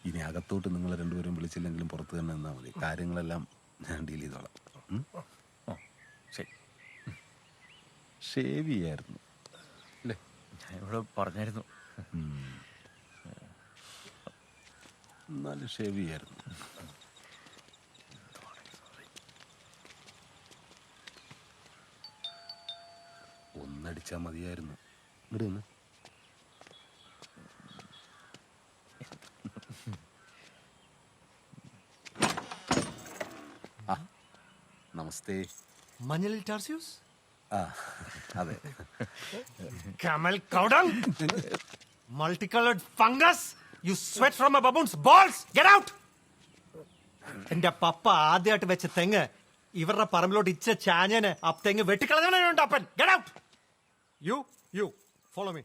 ഇനി അകത്തോട്ട് നിങ്ങൾ രണ്ടുപേരും വിളിച്ചില്ലെങ്കിലും പുറത്ത് തന്നെ നിന്നാൽ മതി. കാര്യങ്ങളെല്ലാം ഞാൻ ഡീൽ ചെയ്തോളാം. ശരി. ഷേവ് ചെയ്യായിരുന്നു അല്ലേ? ഞാൻ ഇവിടെ പറഞ്ഞായിരുന്നു. എന്നാലും ഷേവ് ചെയ്യായിരുന്നു. ഒന്നടിച്ചാൽ മതിയായിരുന്നു. ഇവിടെ നിന്ന് നമസ്തേ. മഞ്ഞളിൽ ടാർസ്യൂസ്? ആ അതെ. Camel cow dung? Multicolored fungus? You sweat from a baboon's balls? Get out! എന്റെ പപ്പ ആദ്യമായിട്ട് വെച്ച തെങ്ങ് ഇവരുടെ പറമ്പിലോട്ട് ഇച്ച ചാഞ്ഞന് ആ തെങ്ങ് വെട്ടിക്കളഞ്ഞവനുണ്ട് അപ്പൻ. Get out! You, follow me.